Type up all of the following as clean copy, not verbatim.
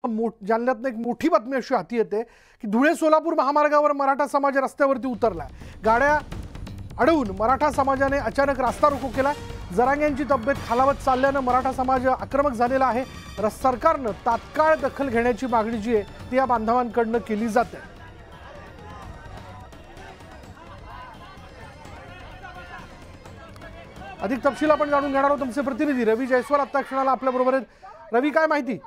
जालन्यातनं एक मोठी बातमी अशी हाती येते की धुळे सोलापूर महामार्गावर मराठा समाज रस्त्यावरती उतरला। गाड्या अडवून मराठा समाजाने अचानक रास्ता रोको केला। जरांगेंची तब्येत खालावत चालल्यानं मराठा समाज आक्रमक झालेला आहे। सरकारनं तात्काळ दखल घेण्याची मागणी जी आहे ती या बांधवांकडून केली जाते। अधिक तपशील आपण जाणून घेणार आहोत। तुमचे प्रतिनिधी रवी जयस्वाल आता क्षणाला आपल्या बरोबर आहेत। रवी, काय माहिती?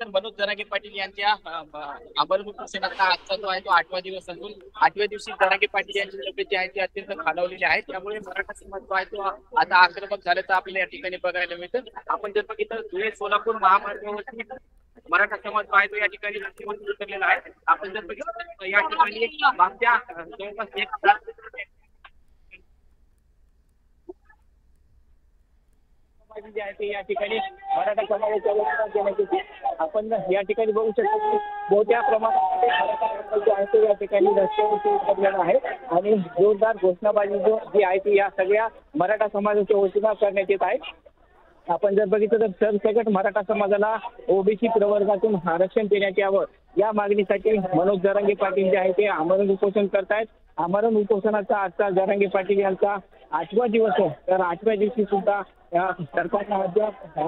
मनोज जरांगे पाटील यांच्या आमरण-उपोषणाचा आजचा जो आहे तो 8वा दिवस असून 8व्या दिवशी जरांगे पाटील यांची तब्येत जी आहे ती अत्यंत खालावलेली आहे। त्यामुळे मराठा समाज जो आहे तो आता आक्रमक झाल्याचं आपल्याला या ठिकाणी बघायला मिळतं। आपण जर बघितलं धुळे सोलापूर महामार्गावरती मराठा समाज जो आहे तो या ठिकाणी रस्त्यावर उतरलेला आहे। आपण जर बघितलं या ठिकाणी मागच्या जवळपास 1 तास या ठिकाणी मराठा समाजाच्या वतीने देण्यात येते। आपण या ठिकाणी बघू शकतो की मोठ्या प्रमाणात मराठा समाज जो आहे तो या ठिकाणी रस्त्यावरती उतरलेला आहे आणि जोरदार घोषणाबाजी जी आहे ती या सगळ्या मराठा समाजाच्या वतीने करण्यात येत आहे। आपण जर बघितलं तर सरसकट मराठा समाजाला ओबीसी प्रवर्गातून आरक्षण देण्यात यावं या मागणीसाठी मनोज जरांगे पाटील जे आहे ते आमरण उपोषण करतायत। आमरण उपोषणाचा आजचा जरांगे पाटील यांचा 8वा दिवस आहे। तर 8व्या दिवशी सुद्धा सरकारनं अद्याप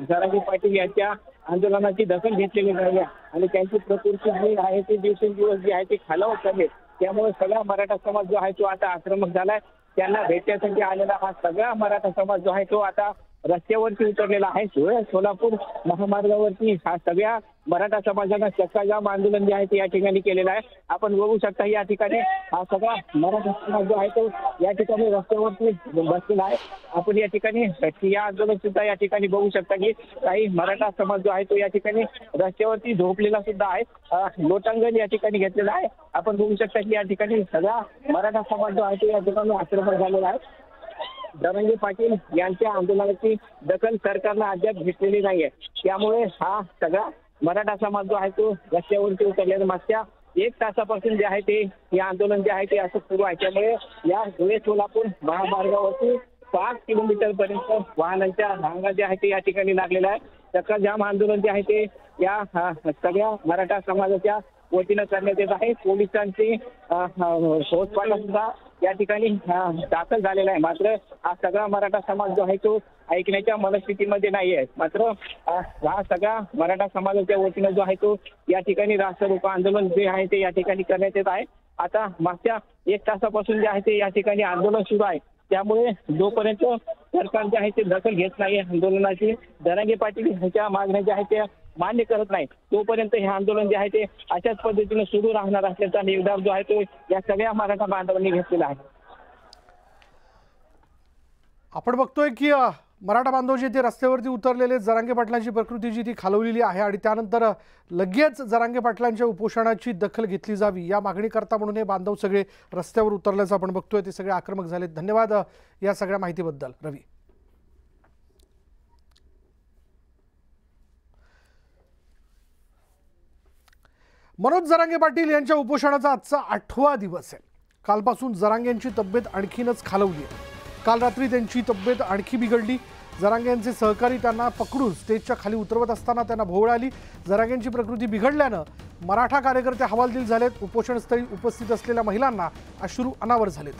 जरांगे पाटील यांच्या आंदोलनाची दखल घेतलेली नाही आणि त्यांची प्रकृती जी आहे ती दिवसेंदिवस जी आहे ती खालावत चालली। त्यामुळे सगळा मराठा समाज जो आहे तो आता आक्रमक झालाय। त्यांना भेटण्यासाठी आलेला हा सगळा मराठा समाज जो आहे तो आता रस्त्यावरती उतरलेला आहे। धुळे सोलापूर महामार्गावरती हा सगळ्या मराठा समाजानं चक्काजाम आंदोलन जे आहे ते या ठिकाणी केलेलं आहे। आपण बघू शकता या ठिकाणी हा सगळा मराठा समाज जो आहे तो या ठिकाणी रस्त्यावरती बसलेला आहे। आपण या ठिकाणी या आंदोलन सुद्धा या ठिकाणी बघू शकता की काही मराठा समाज जो आहे तो या ठिकाणी रस्त्यावरती झोपलेला सुद्धा आहे। लोटांगण या ठिकाणी घेतलेला आहे। आपण बघू शकता की या ठिकाणी सगळा मराठा समाज जो आहे तो या ठिकाणी आक्रमक झालेला आहे। जरांगे पाटील यांच्या आंदोलनाची दखल सरकारनं अद्याप घेतलेली नाहीये। त्यामुळे हा सगळा मराठा समाज जो आहे तो रस्त्यावरती उतरलेला मागच्या 1 तासापासून जे आहे ते हे आंदोलन जे आहे ते असं सुरू आहे। त्यामुळे या धुळे सोलापूर महामार्गावरती 5 किलोमीटर पर्यंत वाहनांच्या रांगा जे आहे ते या ठिकाणी लागलेला आहे। चक्काजाम आंदोलन जे आहे ते या सगळ्या मराठा समाजाच्या वतीनं करण्यात येत आहे। पोलिसांची फौजफाटा सुद्धा या ठिकाणी दाखल झालेला आहे। मात्र हा सगळा मराठा समाज जो आहे तो ऐकण्याच्या मनस्थितीमध्ये नाही आहे। मात्र हा सगळा मराठा समाजाच्या वतीनं जो आहे तो या ठिकाणी रास्ता रोको आंदोलन जे आहे ते या ठिकाणी करण्यात येत आहे। आता मागच्या 1 तासापासून जे आहे ते या ठिकाणी आंदोलन सुरू आहे। त्यामुळे जोपर्यंत सरकार जे आहे ते दखल घेत नाही आंदोलनाची, जरांगे पाटील यांच्या मागण्या ज्या आहेत त्या मान्य करत नाही, तोपर्यंत हे आंदोलन जे आहे ते अशाच पद्धतीने सुरू राहणार असल्याचा निर्धार जो आहे तो या सगळ्या मराठा बांधवांनी घेतलेला आहे। आपण बघतोय की मराठा बांधव जे ते रस्त्यावरती उतरलेले, जरांगे पाटलांची प्रकृती जी ती खालवलेली आहे आणि त्यानंतर लगेच जरांगे पाटलांच्या उपोषणाची दखल घेतली जावी या मागणीकरता म्हणून हे बांधव सगळे रस्त्यावर उतरल्याचं आपण बघतोय। ते सगळे आक्रमक झालेत। धन्यवाद या सगळ्या माहितीबद्दल रवी। मनोज जरांगे पाटील यांच्या उपोषणाचा आजचा 8वा दिवस आहे। कालपासून जरांगेंची तब्येत आणखीनच खालवली आहे। काल रात्री त्यांची तब्येत आणखी बिघडली। जरांगेंचे सहकारी त्यांना पकडून स्टेजच्या खाली उतरवत असताना त्यांना भोवळ आली। जरांगेंची प्रकृती बिघडल्यानं मराठा कार्यकर्ते हवालदिल झालेत। उपोषणस्थळी उपस्थित असलेल्या महिलांना अश्रू अनावर झालेत।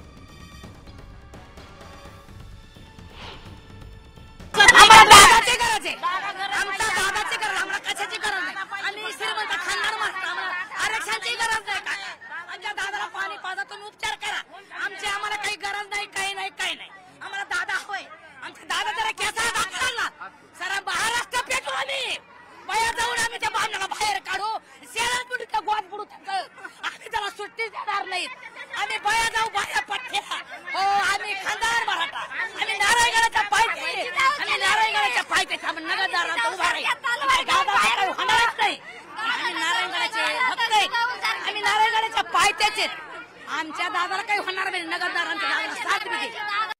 आमच्या दादाला काही होणार नाही, नगरदारांच्या दादाला साथ देते।